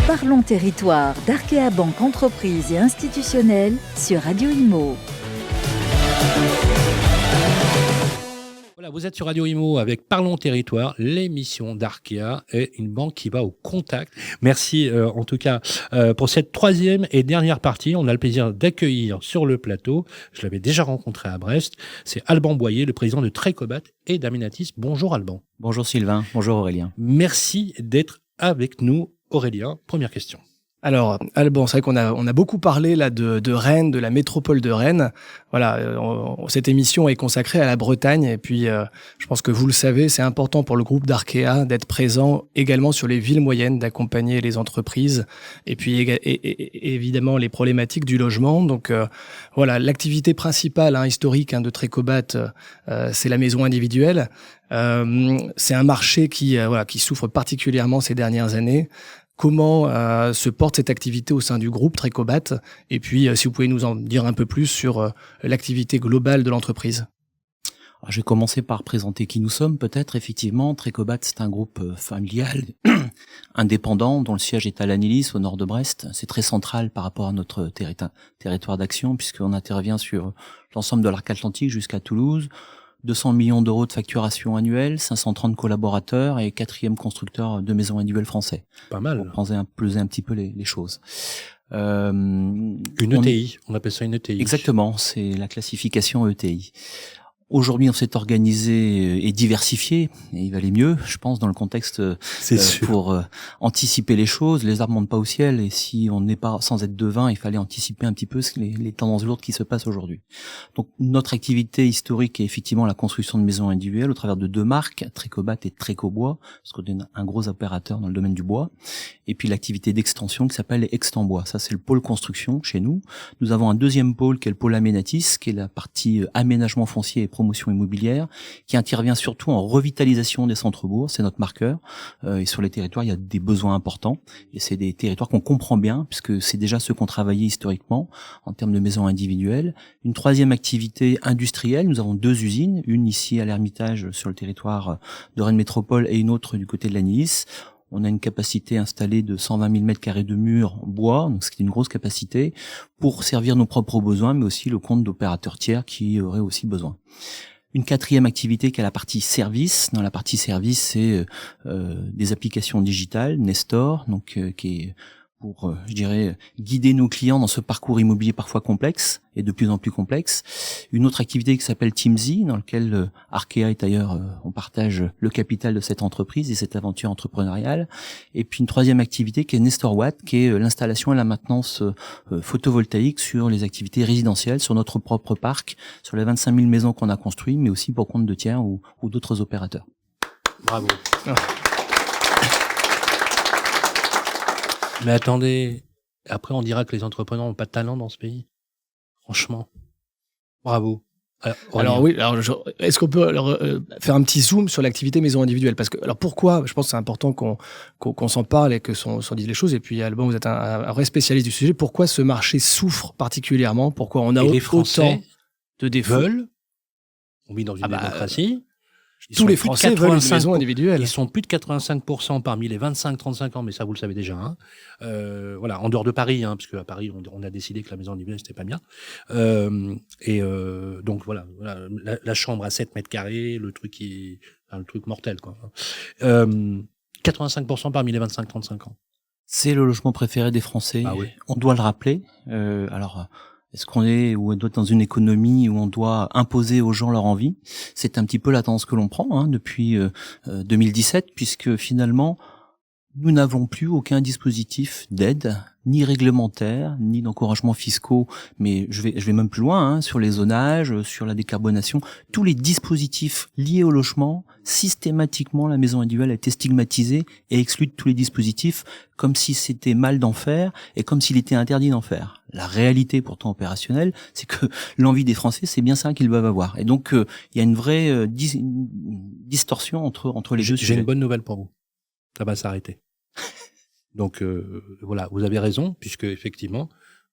Parlons territoire d'Arkea Banque Entreprise et Institutionnelle sur Radio Imo. Voilà, vous êtes sur Radio Imo avec Parlons Territoire, l'émission d'Arkea et une banque qui va au contact. Merci en tout cas pour cette troisième et dernière partie. On a le plaisir d'accueillir sur le plateau, je l'avais déjà rencontré à Brest, c'est Alban Boyer, le président de Trecobat et d'Amenatis. Bonjour Alban. Bonjour Sylvain, bonjour Aurélien. Merci d'être avec nous Aurélien. Première question. Alors, Alban, c'est vrai qu'on a beaucoup parlé là de Rennes, de la métropole de Rennes. Voilà, cette émission est consacrée à la Bretagne et puis je pense que vous le savez, c'est important pour le groupe d'Arkea d'être présent également sur les villes moyennes, d'accompagner les entreprises et puis et évidemment les problématiques du logement. Donc voilà, l'activité principale historique de Trecobat, c'est la maison individuelle. C'est un marché qui souffre particulièrement ces dernières années. Comment se porte cette activité au sein du groupe Trecobat? Et puis, si vous pouvez nous en dire un peu plus sur l'activité globale de l'entreprise. Alors, je vais commencer par présenter qui nous sommes, peut-être. Effectivement, Trecobat, c'est un groupe familial, indépendant, dont le siège est à Lannilis, au nord de Brest. C'est très central par rapport à notre territoire d'action, puisqu'on intervient sur l'ensemble de l'arc atlantique jusqu'à Toulouse. 200 millions d'euros de facturation annuelle, 530 collaborateurs et 4e constructeur de maisons individuelles français. Pas mal. Pour peser un petit peu les choses. Une ETI, on appelle ça une ETI. Exactement, c'est la classification ETI. Aujourd'hui, on s'est organisé et diversifié, et il valait mieux, je pense, dans le contexte pour anticiper les choses. Les arbres montent pas au ciel, et si on n'est pas sans être devin, il fallait anticiper un petit peu les tendances lourdes qui se passent aujourd'hui. Donc, notre activité historique est effectivement la construction de maisons individuelles au travers de 2 marques, Trecobat et Trecobois, parce qu'on est un gros opérateur dans le domaine du bois. Et puis l'activité d'extension qui s'appelle Extenbois. Ça, c'est le pôle construction chez nous. Nous avons un deuxième pôle qui est le pôle Amenatis, qui est la partie aménagement foncier et promotion immobilière, qui intervient surtout en revitalisation des centres-bourgs. C'est notre marqueur. Et sur les territoires, il y a des besoins importants. Et c'est des territoires qu'on comprend bien, puisque c'est déjà ceux qu'on travaillait historiquement en termes de maisons individuelles. Une troisième activité industrielle. Nous avons 2 usines. Une ici à l'Hermitage, sur le territoire de Rennes Métropole, et une autre du côté de Lannilis. On a une capacité installée de 120 000 m² de murs bois, donc c'est une grosse capacité, pour servir nos propres besoins, mais aussi le compte d'opérateurs tiers qui auraient aussi besoin. Une 4e activité qui est la partie service. Dans la partie service, c'est des applications digitales, Nestor, donc qui est pour, guider nos clients dans ce parcours immobilier parfois complexe et de plus en plus complexe. Une autre activité qui s'appelle Teamzy, dans laquelle Arkea est d'ailleurs, on partage le capital de cette entreprise et cette aventure entrepreneuriale. Et puis une 3e activité qui est Nestor Watt, qui est l'installation et la maintenance photovoltaïque sur les activités résidentielles, sur notre propre parc, sur les 25 000 maisons qu'on a construites, mais aussi pour compte de tiers ou d'autres opérateurs. Bravo. Mais attendez, après on dira que les entrepreneurs n'ont pas de talent dans ce pays. Franchement, bravo. Alors oui, est-ce qu'on peut faire un petit zoom sur l'activité maison individuelle? Parce que pourquoi, je pense que c'est important qu'on s'en parle et que s'en disent les choses. Et puis Alban, vous êtes un vrai spécialiste du sujet. Pourquoi ce marché souffre particulièrement? Pourquoi on a autant de défauts? On vit dans une démocratie. Tous les Français veulent une maison individuelle. Ils sont plus de 85% parmi les 25-35 ans, mais ça vous le savez déjà. Voilà, en dehors de Paris, parce qu'à Paris on a décidé que la maison individuelle c'était pas bien. Donc voilà, la chambre à 7 m², le truc mortel quoi. 85% parmi les 25-35 ans. C'est le logement préféré des Français. Ah oui. On doit le rappeler. Est-ce qu'on est ou on doit être dans une économie où on doit imposer aux gens leur envie? C'est un petit peu la tendance que l'on prend depuis 2017, puisque finalement nous n'avons plus aucun dispositif d'aide, ni réglementaire, ni d'encouragement fiscaux, mais je vais même plus loin, sur les zonages, sur la décarbonation, tous les dispositifs liés au logement, systématiquement la maison individuelle a été stigmatisée et exclue de tous les dispositifs, comme si c'était mal d'en faire et comme s'il était interdit d'en faire. La réalité pourtant opérationnelle, c'est que l'envie des Français, c'est bien ça qu'ils doivent avoir. Et donc il y a une vraie distorsion entre les deux sujets. J'ai une bonne nouvelle pour vous. Ça va s'arrêter. Donc voilà, vous avez raison, puisque effectivement,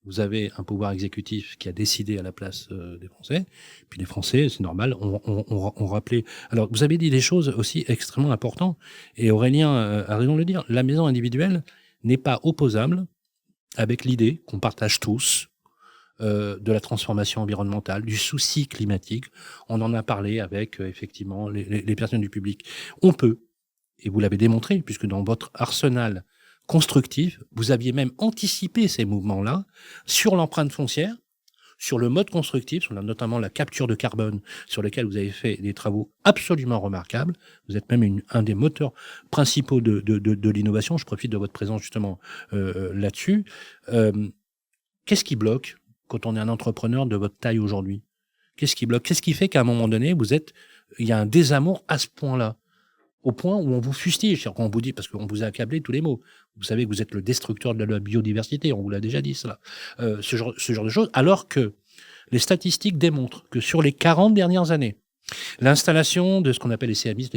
vous avez un pouvoir exécutif qui a décidé à la place des Français. Puis les Français, c'est normal, on rappelait... Alors, vous avez dit des choses aussi extrêmement importantes, et Aurélien a raison de le dire. La maison individuelle, n'est pas opposable avec l'idée qu'on partage tous de la transformation environnementale, du souci climatique. On en a parlé avec effectivement les personnes du public. On peut, et vous l'avez démontré, puisque dans votre arsenal constructif, vous aviez même anticipé ces mouvements-là sur l'empreinte foncière, sur le mode constructif, sur notamment la capture de carbone, sur lequel vous avez fait des travaux absolument remarquables. Vous êtes même un des moteurs principaux de l'innovation. Je profite de votre présence justement là-dessus. Qu'est-ce qui bloque quand on est un entrepreneur de votre taille aujourd'hui? Qu'est-ce qui bloque? Qu'est-ce qui fait qu'à un moment donné, il y a un désamour à ce point-là? Au point où on vous fustige, c'est-à-dire qu'on vous dit, parce qu'on vous a accablé tous les mots. Vous savez que vous êtes le destructeur de la biodiversité, on vous l'a déjà dit cela. Ce genre de choses, alors que les statistiques démontrent que sur les 40 dernières années, l'installation de ce qu'on appelle les CAMIS,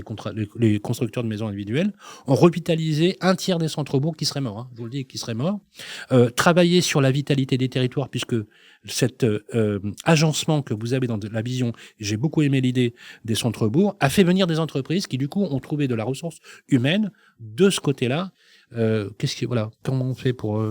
les constructeurs de maisons individuelles, ont revitalisé un tiers des centres-bourgs qui seraient morts, je vous le dis, qui seraient morts. Travailler sur la vitalité des territoires, puisque cet agencement que vous avez dans la vision, j'ai beaucoup aimé l'idée des centres-bourgs, a fait venir des entreprises qui, du coup, ont trouvé de la ressource humaine de ce côté-là. Comment on fait pour...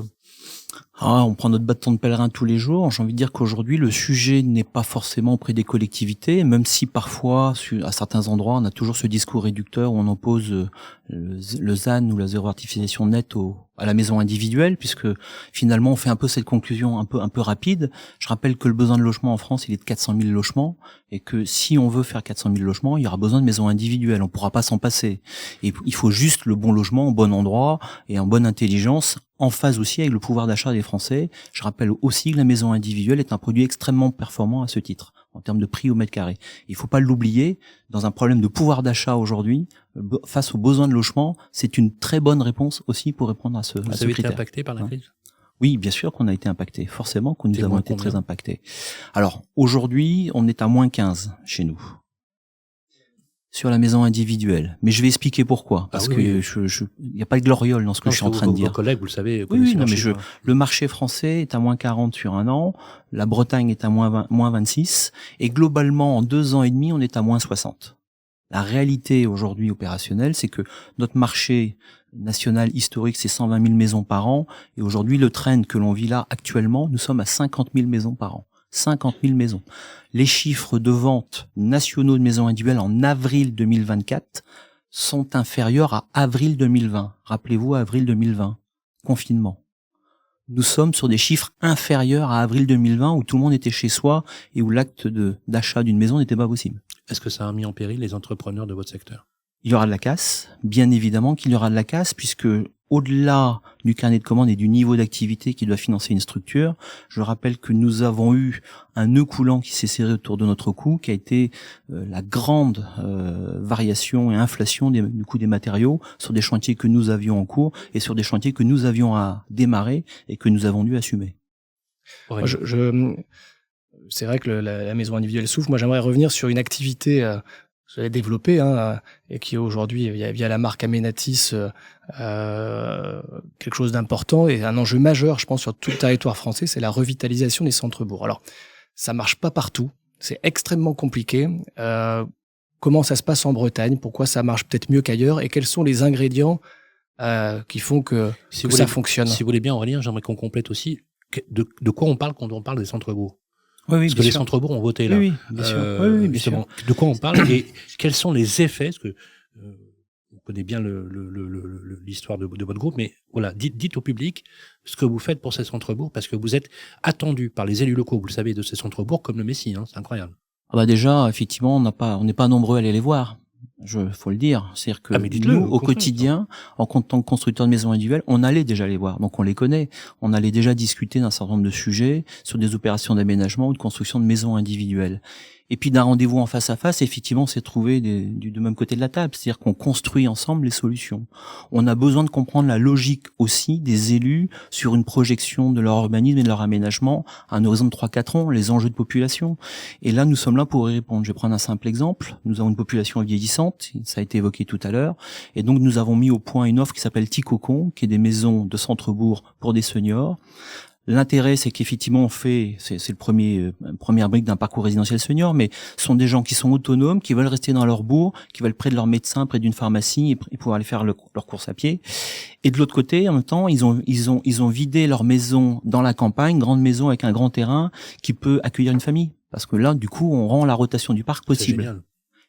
On prend notre bâton de pèlerin tous les jours. J'ai envie de dire qu'aujourd'hui, le sujet n'est pas forcément auprès des collectivités, même si parfois, à certains endroits, on a toujours ce discours réducteur où on oppose le ZAN ou la zéro artificialisation nette à la maison individuelle, puisque finalement, on fait un peu cette conclusion un peu rapide. Je rappelle que le besoin de logement en France, il est de 400 000 logements, et que si on veut faire 400 000 logements, il y aura besoin de maisons individuelles. On pourra pas s'en passer. Et il faut juste le bon logement au bon endroit et en bonne intelligence, en phase aussi avec le pouvoir d'achat des Français. Je rappelle aussi que la maison individuelle est un produit extrêmement performant à ce titre, en termes de prix au mètre carré. Il faut pas l'oublier, dans un problème de pouvoir d'achat aujourd'hui, face aux besoins de logement, c'est une très bonne réponse aussi pour répondre à ce critère. Vous avez été impacté par la crise ? Oui, bien sûr qu'on a été impacté, forcément que nous avons été très impactés. Alors, aujourd'hui, on est à moins 15 chez nous. Sur la maison individuelle. Mais je vais expliquer pourquoi. Parce que il n'y a pas de gloriole dans ce que je suis en train de dire. Vos collègues, vous le savez. Le marché français est à moins 40 sur un an. La Bretagne est à moins 26. Et globalement, en 2 ans et demi, on est à moins 60. La réalité aujourd'hui opérationnelle, c'est que notre marché national historique, c'est 120 000 maisons par an. Et aujourd'hui, le trend que l'on vit là actuellement, nous sommes à 50 000 maisons par an. 50 000 maisons. Les chiffres de vente nationaux de maisons individuelles en avril 2024 sont inférieurs à avril 2020. Rappelez-vous, avril 2020, confinement. Nous sommes sur des chiffres inférieurs à avril 2020 où tout le monde était chez soi et où l'acte d'achat d'une maison n'était pas possible. Est-ce que ça a mis en péril les entrepreneurs de votre secteur ? Il y aura de la casse, bien évidemment qu'il y aura de la casse, puisque au-delà du carnet de commandes et du niveau d'activité qui doit financer une structure, je rappelle que nous avons eu un nœud coulant qui s'est serré autour de notre cou, qui a été la grande variation et inflation du coût des matériaux sur des chantiers que nous avions en cours et sur des chantiers que nous avions à démarrer et que nous avons dû assumer. Moi, c'est vrai que la maison individuelle souffre. Moi, j'aimerais revenir sur une activité que vous avez développée et qui aujourd'hui, via la marque Aménatis, quelque chose d'important et un enjeu majeur, je pense, sur tout le territoire français, c'est la revitalisation des centres-bourgs. Alors, ça marche pas partout, c'est extrêmement compliqué. Comment ça se passe en Bretagne? Pourquoi ça marche peut-être mieux qu'ailleurs? Et quels sont les ingrédients qui font que ça fonctionne? Si vous voulez bien, Aurélien, j'aimerais qu'on complète aussi de quoi on parle quand on parle des centres-bourgs. Oui, parce que les centres-bourgs ont voté là. Oui, bien sûr. Oui, bien sûr. De quoi on parle et quels sont les effets? Parce que on connaît bien l'histoire de votre groupe, mais voilà, dites au public ce que vous faites pour ces centres-bourgs, parce que vous êtes attendu par les élus locaux, vous le savez, de ces centres-bourgs comme le Messie, c'est incroyable. Déjà, effectivement, on n'est pas nombreux à aller les voir. Faut le dire. C'est-à-dire que nous, au quotidien, en tant que constructeur de maisons individuelles, on allait déjà les voir. Donc on les connaît. On allait déjà discuter d'un certain nombre de sujets sur des opérations d'aménagement ou de construction de maisons individuelles. Et puis d'un rendez-vous en face à face, effectivement, c'est trouver du même côté de la table. C'est-à-dire qu'on construit ensemble les solutions. On a besoin de comprendre la logique aussi des élus sur une projection de leur urbanisme et de leur aménagement à un horizon de 3-4 ans, les enjeux de population. Et là, nous sommes là pour y répondre. Je vais prendre un simple exemple. Nous avons une population vieillissante, ça a été évoqué tout à l'heure. Et donc, nous avons mis au point une offre qui s'appelle Ticocon, qui est des maisons de centre-bourg pour des seniors. L'intérêt, c'est qu'effectivement, c'est le première brique d'un parcours résidentiel senior, mais ce sont des gens qui sont autonomes, qui veulent rester dans leur bourg, qui veulent près de leur médecin, près d'une pharmacie et pouvoir aller faire leur course à pied. Et de l'autre côté, en même temps, ils ont vidé leur maison dans la campagne, grande maison avec un grand terrain qui peut accueillir une famille. Parce que là, du coup, on rend la rotation du parc possible. C'est génial.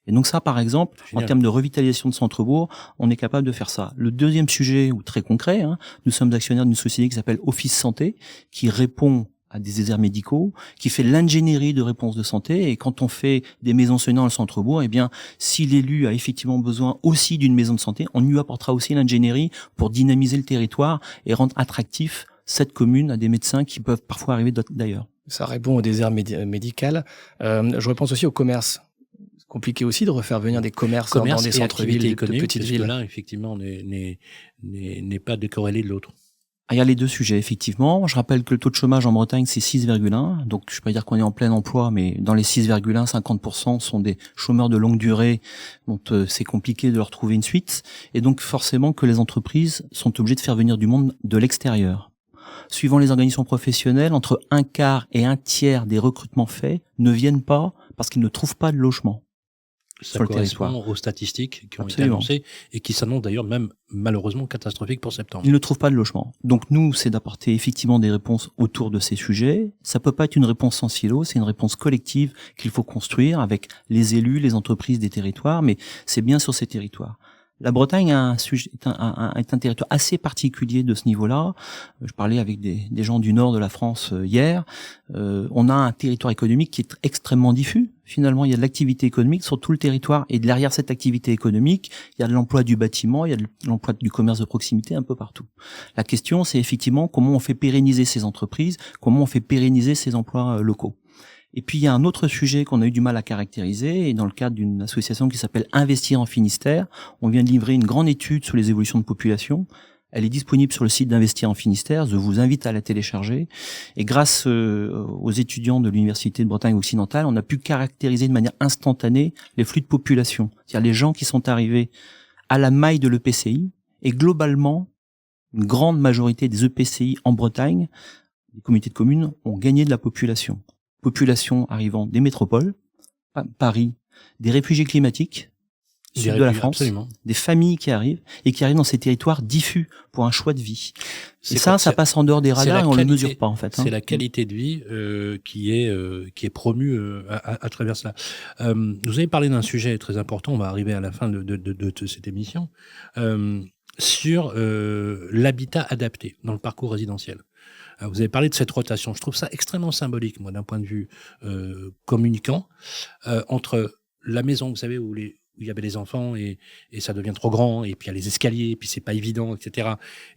Et donc ça, par exemple, en termes de revitalisation de centre-bourg, on est capable de faire ça. Le deuxième sujet, ou très concret, nous sommes actionnaires d'une société qui s'appelle Office Santé, qui répond à des déserts médicaux, qui fait l'ingénierie de réponse de santé. Et quand on fait des maisons seniors dans le centre-bourg, eh bien, si l'élu a effectivement besoin aussi d'une maison de santé, on lui apportera aussi l'ingénierie pour dynamiser le territoire et rendre attractif cette commune à des médecins qui peuvent parfois arriver d'ailleurs. Ça répond au désert médical. Je repense aussi au commerce. Compliqué aussi de refaire venir des commerces dans des centres-villes, de petites villes. L'un, effectivement, n'est pas décorrélé de l'autre. Il y a les deux sujets, effectivement. Je rappelle que le taux de chômage en Bretagne, c'est 6,1. Donc, je ne peux pas dire qu'on est en plein emploi, mais dans les 6,1, 50% sont des chômeurs de longue durée. Donc, c'est compliqué de leur trouver une suite. Et donc, forcément que les entreprises sont obligées de faire venir du monde de l'extérieur. Suivant les organisations professionnelles, entre un quart et un tiers des recrutements faits ne viennent pas parce qu'ils ne trouvent pas de logement. Ça correspond aux statistiques qui ont été annoncées et qui s'annoncent d'ailleurs même malheureusement catastrophiques pour septembre. Ils ne trouvent pas de logement. Donc nous, c'est d'apporter effectivement des réponses autour de ces sujets. Ça peut pas être une réponse sans silo, c'est une réponse collective qu'il faut construire avec les élus, les entreprises des territoires, mais c'est bien sur ces territoires. La Bretagne est un territoire assez particulier de ce niveau-là. Je parlais avec des gens du nord de la France hier. On a un territoire économique qui est extrêmement diffus. Finalement, il y a de l'activité économique sur tout le territoire. Et derrière cette activité économique, il y a de l'emploi du bâtiment, il y a de l'emploi du commerce de proximité un peu partout. La question, c'est effectivement comment on fait pérenniser ces entreprises, comment on fait pérenniser ces emplois locaux. Et puis, il y a un autre sujet qu'on a eu du mal à caractériser, et dans le cadre d'une association qui s'appelle Investir en Finistère, on vient de livrer une grande étude sur les évolutions de population. Elle est disponible sur le site d'Investir en Finistère, je vous invite à la télécharger. Et grâce aux étudiants de l'Université de Bretagne occidentale, on a pu caractériser de manière instantanée les flux de population, c'est-à-dire les gens qui sont arrivés à la maille de l'EPCI, et globalement, une grande majorité des EPCI en Bretagne, les communautés de communes, ont gagné de la population. Population arrivant des métropoles, Paris, des réfugiés climatiques, sud de la France, absolument. Des familles qui arrivent dans ces territoires diffus pour un choix de vie. Et ça passe en dehors des radars et on le mesure pas en fait. C'est la qualité de vie qui est promue à travers cela. Vous avez parlé d'un sujet très important. On va arriver à la fin de cette émission sur l'habitat adapté dans le parcours résidentiel. Vous avez parlé de cette rotation. Je trouve ça extrêmement symbolique, moi, d'un point de vue communicant, entre la maison, vous savez, où il y avait les enfants et ça devient trop grand, et puis il y a les escaliers, et puis c'est pas évident, etc.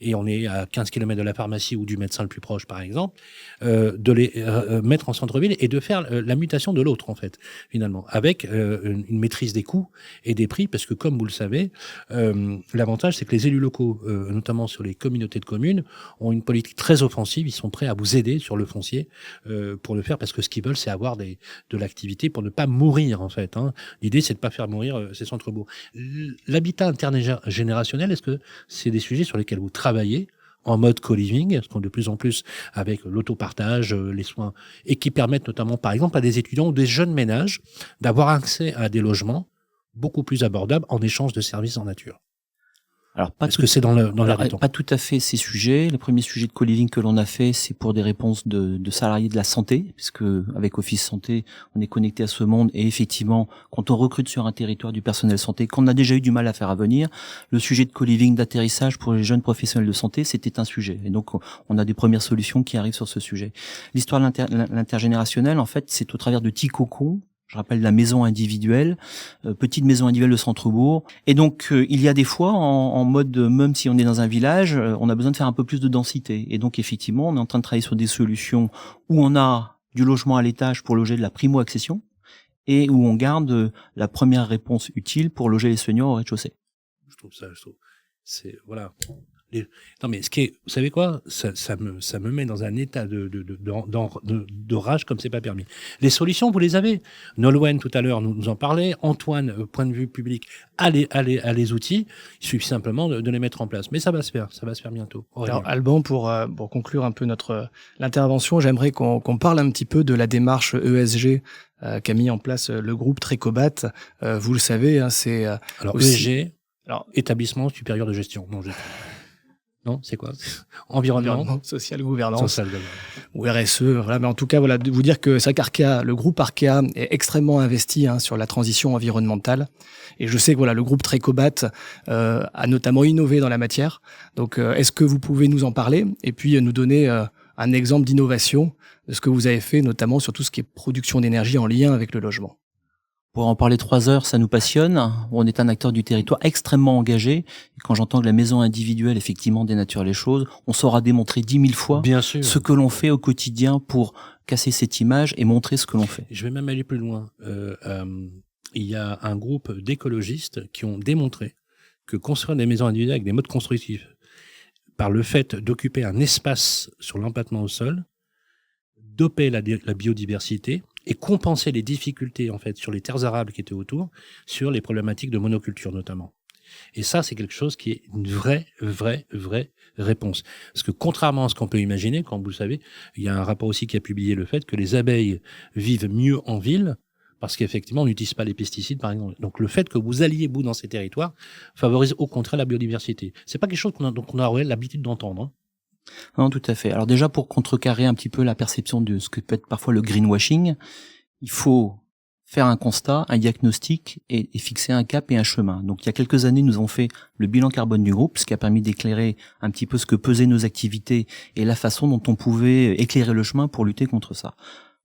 Et on est à 15 km de la pharmacie ou du médecin le plus proche, par exemple, de les mettre en centre-ville et de faire la mutation de l'autre, en fait, finalement, avec une maîtrise des coûts et des prix, parce que comme vous le savez, l'avantage, c'est que les élus locaux, notamment sur les communautés de communes, ont une politique très offensive, ils sont prêts à vous aider sur le foncier pour le faire, parce que ce qu'ils veulent, c'est avoir de l'activité pour ne pas mourir, en fait. L'idée, c'est de pas faire mourir ces centres-bourgs. L'habitat intergénérationnel, est-ce que c'est des sujets sur lesquels vous travaillez en mode co-living, parce qu'on de plus en plus avec l'autopartage, les soins, et qui permettent notamment, par exemple, à des étudiants ou des jeunes ménages d'avoir accès à des logements beaucoup plus abordables en échange de services en nature? Alors, est-ce que c'est dans l'air du temps? Pas tout à fait ces sujets. Le premier sujet de co-living que l'on a fait, c'est pour des réponses de salariés de la santé, puisque avec Office Santé, on est connecté à ce monde, et effectivement, quand on recrute sur un territoire du personnel santé, qu'on a déjà eu du mal à faire à venir, le sujet de co-living d'atterrissage pour les jeunes professionnels de santé, c'était un sujet. Et donc, on a des premières solutions qui arrivent sur ce sujet. L'histoire de l'intergénérationnel, en fait, c'est au travers de petits cocons. Je rappelle la maison individuelle, petite maison individuelle de centre-bourg. Et donc, il y a des fois, en mode, même si on est dans un village, on a besoin de faire un peu plus de densité. Et donc, effectivement, on est en train de travailler sur des solutions où on a du logement à l'étage pour loger de la primo-accession et où on garde la première réponse utile pour loger les seniors au rez-de-chaussée. Je trouve c'est, voilà. Non, mais vous savez quoi, ça me met dans un état de rage comme c'est pas permis. Les solutions, vous les avez. Nolwenn, tout à l'heure, nous en parlait. Antoine, point de vue public, a les outils. Il suffit simplement de les mettre en place. Mais ça va se faire bientôt. Alors, Alban, pour conclure un peu l'intervention, j'aimerais qu'on parle un petit peu de la démarche ESG qu'a mis en place le groupe Trecobat. Vous le savez, hein, c'est alors aussi... ESG, établissement supérieur de gestion. Non, c'est quoi? Environnement, social, gouvernance. Ou RSE. Voilà. Mais en tout cas, voilà, de vous dire que Arkea, le groupe Arkea est extrêmement investi sur la transition environnementale. Et je sais que voilà, le groupe Trecobat a notamment innové dans la matière. Donc, est-ce que vous pouvez nous en parler et puis nous donner un exemple d'innovation de ce que vous avez fait, notamment sur tout ce qui est production d'énergie en lien avec le logement? Pour en parler 3 heures, ça nous passionne. On est un acteur du territoire extrêmement engagé. Et quand j'entends que la maison individuelle, effectivement, dénature les choses, on saura démontrer 10 000 fois ce que l'on fait au quotidien pour casser cette image et montrer ce que l'on fait. Je vais même aller plus loin. Il y a un groupe d'écologistes qui ont démontré que construire des maisons individuelles avec des modes constructifs, par le fait d'occuper un espace sur l'empattement au sol, doper la biodiversité, et compenser les difficultés en fait sur les terres arables qui étaient autour, sur les problématiques de monoculture notamment. Et ça, c'est quelque chose qui est une vraie réponse. Parce que contrairement à ce qu'on peut imaginer, comme vous le savez, il y a un rapport aussi qui a publié le fait que les abeilles vivent mieux en ville, parce qu'effectivement, on n'utilise pas les pesticides, par exemple. Donc, le fait que vous alliez, vous, dans ces territoires, favorise au contraire la biodiversité. C'est pas quelque chose qu'on a l'habitude d'entendre, hein. Non, tout à fait. Alors déjà, pour contrecarrer un petit peu la perception de ce que peut être parfois le greenwashing, il faut faire un constat, un diagnostic et fixer un cap et un chemin. Donc il y a quelques années, nous avons fait le bilan carbone du groupe, ce qui a permis d'éclairer un petit peu ce que pesaient nos activités et la façon dont on pouvait éclairer le chemin pour lutter contre ça.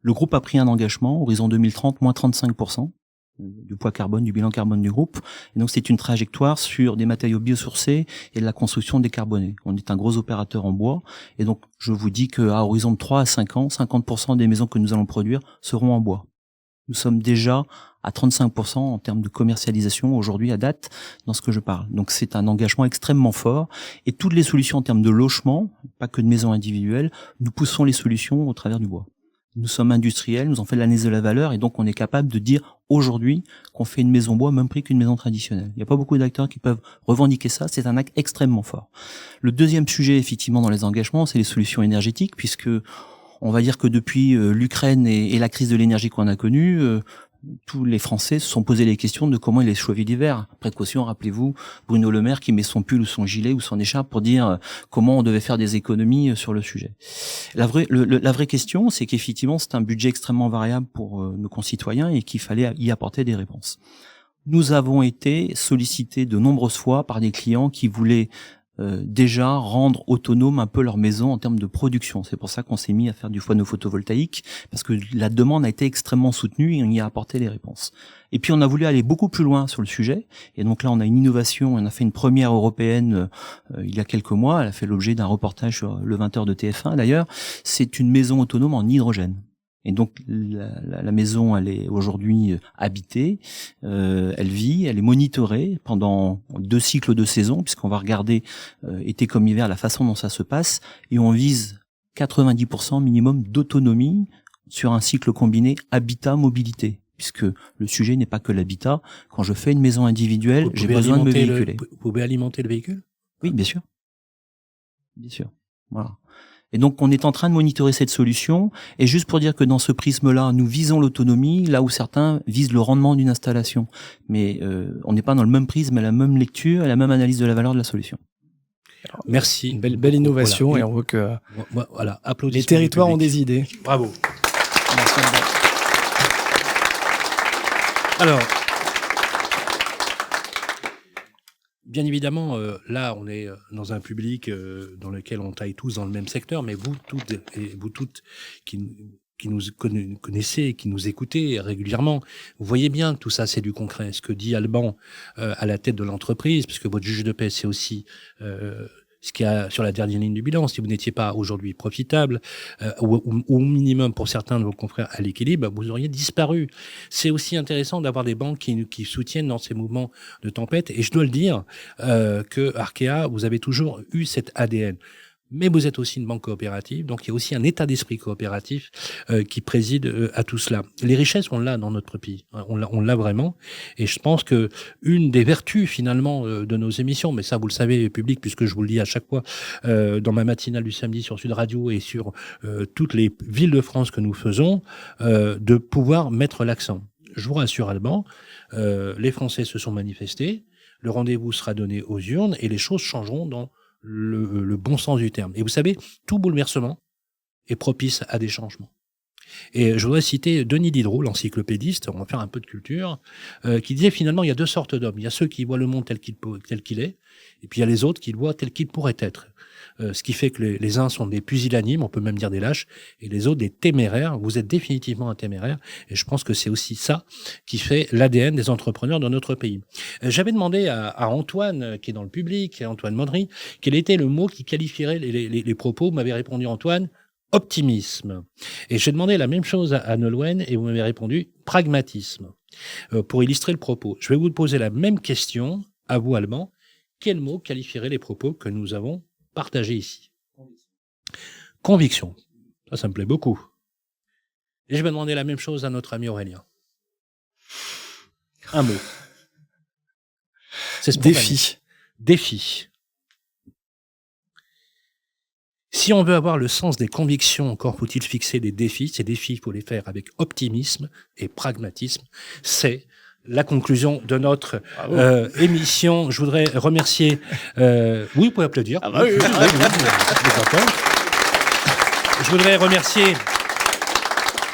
Le groupe a pris un engagement, horizon 2030, moins 35%. Du poids carbone, du bilan carbone du groupe. Et donc, c'est une trajectoire sur des matériaux biosourcés et de la construction décarbonée. On est un gros opérateur en bois. Et donc, je vous dis qu'à horizon de 3 à 5 ans, 50% des maisons que nous allons produire seront en bois. Nous sommes déjà à 35% en termes de commercialisation aujourd'hui à date dans ce que je parle. Donc, c'est un engagement extrêmement fort. Et toutes les solutions en termes de logement, pas que de maisons individuelles, nous poussons les solutions au travers du bois. Nous sommes industriels, nous avons fait de l'analyse de la valeur et donc on est capable de dire aujourd'hui qu'on fait une maison bois au même prix qu'une maison traditionnelle. Il n'y a pas beaucoup d'acteurs qui peuvent revendiquer ça, c'est un acte extrêmement fort. Le deuxième sujet effectivement dans les engagements, c'est les solutions énergétiques puisque on va dire que depuis l'Ukraine et la crise de l'énergie qu'on a connue, tous les Français se sont posé les questions de comment il est choisi l'hiver. Précaution, rappelez-vous, Bruno Le Maire qui met son pull ou son gilet ou son écharpe pour dire comment on devait faire des économies sur le sujet. La vraie question, c'est qu'effectivement, c'est un budget extrêmement variable pour nos concitoyens et qu'il fallait y apporter des réponses. Nous avons été sollicités de nombreuses fois par des clients qui voulaient déjà rendre autonome un peu leur maison en termes de production. C'est pour ça qu'on s'est mis à faire du panneau photovoltaïque, parce que la demande a été extrêmement soutenue et on y a apporté les réponses. Et puis on a voulu aller beaucoup plus loin sur le sujet, et donc là on a une innovation, on a fait une première européenne il y a quelques mois, elle a fait l'objet d'un reportage sur le 20h de TF1 d'ailleurs, c'est une maison autonome en hydrogène. Et donc la maison, elle est aujourd'hui habitée, elle vit, elle est monitorée pendant 2 cycles de saison, puisqu'on va regarder été comme hiver la façon dont ça se passe, et on vise 90% minimum d'autonomie sur un cycle combiné habitat-mobilité, puisque le sujet n'est pas que l'habitat. Quand je fais une maison individuelle, j'ai besoin de me véhiculer. Vous pouvez alimenter le véhicule ? Oui, bien sûr. Bien sûr. Voilà. Et donc, on est en train de monitorer cette solution. Et juste pour dire que dans ce prisme-là, nous visons l'autonomie, là où certains visent le rendement d'une installation. Mais on n'est pas dans le même prisme, la même lecture et la même analyse de la valeur de la solution. Alors, merci. Une belle innovation, voilà. Et on voit que voilà, les territoires ont des idées. Bravo. Alors, bien évidemment, là, on est dans un public dans lequel on taille tous dans le même secteur, mais vous toutes et vous toutes qui nous connaissez, qui nous écoutez régulièrement, vous voyez bien que tout ça, c'est du concret. Ce que dit Alban à la tête de l'entreprise, puisque votre juge de paix, c'est aussi ce qu'il y a sur la dernière ligne du bilan. Si vous n'étiez pas aujourd'hui profitable, ou au minimum pour certains de vos confrères à l'équilibre, vous auriez disparu. C'est aussi intéressant d'avoir des banques qui soutiennent dans ces mouvements de tempête. Et je dois le dire, que Arkéa, vous avez toujours eu cet ADN. Mais vous êtes aussi une banque coopérative, donc il y a aussi un état d'esprit coopératif qui préside à tout cela. Les richesses, on l'a dans notre pays, on l'a vraiment, et je pense que une des vertus finalement de nos émissions, mais ça vous le savez public, puisque je vous le dis à chaque fois dans ma matinale du samedi sur Sud Radio et sur toutes les villes de France que nous faisons, de pouvoir mettre l'accent. Je vous rassure Alban, les Français se sont manifestés, le rendez-vous sera donné aux urnes et les choses changeront dans le bon sens du terme. Et vous savez, tout bouleversement est propice à des changements. Et je voudrais citer Denis Diderot, l'encyclopédiste, on va faire un peu de culture, qui disait finalement il y a deux sortes d'hommes. Il y a ceux qui voient le monde tel qu'il est, et puis il y a les autres qui le voient tel qu'il pourrait être. Ce qui fait que les uns sont des pusillanimes, on peut même dire des lâches, et les autres des téméraires. Vous êtes définitivement un téméraire, et je pense que c'est aussi ça qui fait l'ADN des entrepreneurs dans notre pays. J'avais demandé à Antoine, qui est dans le public, Antoine Mondry, quel était le mot qui qualifierait les propos. Vous m'avez répondu, Antoine, optimisme. Et j'ai demandé la même chose à Nolwenn, et vous m'avez répondu pragmatisme. Pour illustrer le propos, je vais vous poser la même question à vous, Alban. Quel mot qualifierait les propos que nous avons partagé ici? Conviction. Ça me plaît beaucoup. Et je vais demander la même chose à notre ami Aurélien. Un mot. C'est spontané. Défi. Défi. Si on veut avoir le sens des convictions, encore faut-il fixer des défis. Ces défis, il faut les faire avec optimisme et pragmatisme. C'est la conclusion de notre émission. Je voudrais remercier... oui, vous pouvez applaudir. Ah bah oui, je voudrais remercier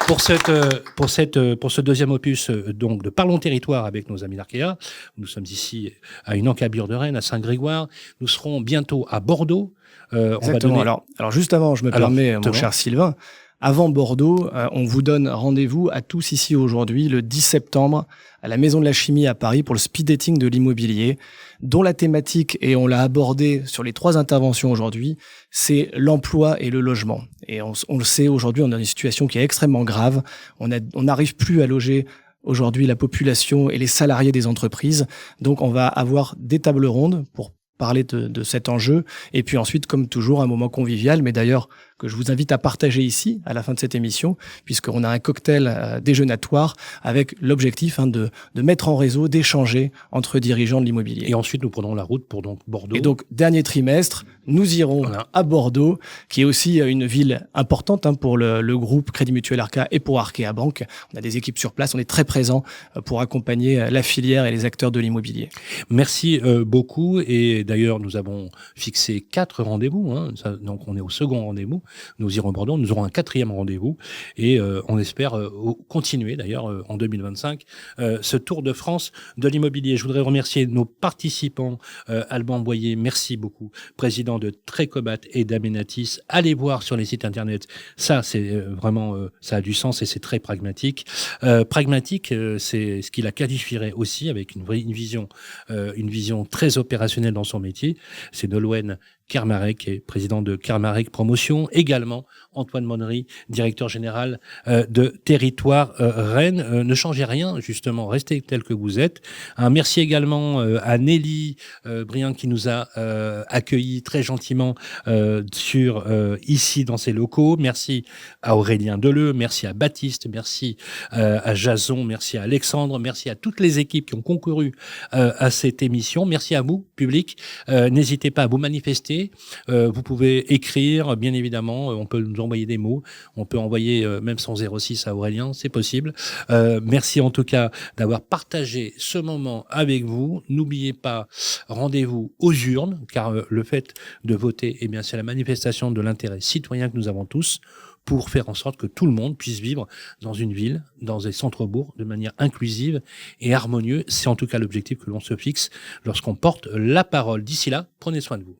pour ce deuxième opus donc de Parlons Territoire avec nos amis d'Arkéa. Nous sommes ici à une encablure de Rennes, à Saint-Grégoire. Nous serons bientôt à Bordeaux. Exactement. On va donner... Alors juste avant, je me permets, mon cher Sylvain, avant Bordeaux, on vous donne rendez-vous à tous ici aujourd'hui, le 10 septembre, à la Maison de la Chimie à Paris pour le speed dating de l'immobilier, dont la thématique, et on l'a abordé sur les 3 interventions aujourd'hui, c'est l'emploi et le logement. Et on le sait, aujourd'hui, on est dans une situation qui est extrêmement grave. On n'arrive plus à loger aujourd'hui la population et les salariés des entreprises. Donc, on va avoir des tables rondes pour parler de cet enjeu. Et puis ensuite, comme toujours, un moment convivial, mais d'ailleurs que je vous invite à partager ici, à la fin de cette émission, puisqu'on a un cocktail déjeunatoire avec l'objectif de mettre en réseau, d'échanger entre dirigeants de l'immobilier. Et ensuite, nous prenons la route pour donc Bordeaux. Et donc, dernier trimestre, nous irons à Bordeaux, qui est aussi une ville importante pour le groupe Crédit Mutuel Arca et pour Arkea Bank. On a des équipes sur place, on est très présents pour accompagner la filière et les acteurs de l'immobilier. Merci beaucoup. Et d'ailleurs, nous avons fixé 4 rendez-vous. Donc, on est au second rendez-vous. Nous irons à Bordeaux, nous aurons un 4e rendez-vous et on espère continuer d'ailleurs en 2025 ce tour de France de l'immobilier. Je voudrais remercier nos participants. Alban Boyer, merci beaucoup, président de Trécobat et d'Amenatis. Allez voir sur les sites internet, ça c'est vraiment, ça a du sens et c'est très pragmatique. Pragmatique, c'est ce qu'il a qualifié aussi avec une vision très opérationnelle dans son métier. C'est Nolwenn Kermarek, qui est président de Kermarek Promotion, également Antoine Mondry, directeur général de Territoire Rennes. Ne changez rien, justement, restez tel que vous êtes. Un merci également à Nelly Briand qui nous a accueillis très gentiment ici dans ses locaux. Merci à Aurélien Deleu, merci à Baptiste, merci à Jason, merci à Alexandre, merci à toutes les équipes qui ont concouru à cette émission. Merci à vous, public. N'hésitez pas à vous manifester. Vous pouvez écrire, bien évidemment, on peut nous envoyer des mots, on peut envoyer même son 06 à Aurélien, c'est possible. Merci en tout cas d'avoir partagé ce moment avec vous. N'oubliez pas, rendez-vous aux urnes, car le fait de voter, eh bien, c'est la manifestation de l'intérêt citoyen que nous avons tous pour faire en sorte que tout le monde puisse vivre dans une ville, dans des centres-bourgs, de manière inclusive et harmonieuse. C'est en tout cas l'objectif que l'on se fixe lorsqu'on porte la parole. D'ici là, prenez soin de vous.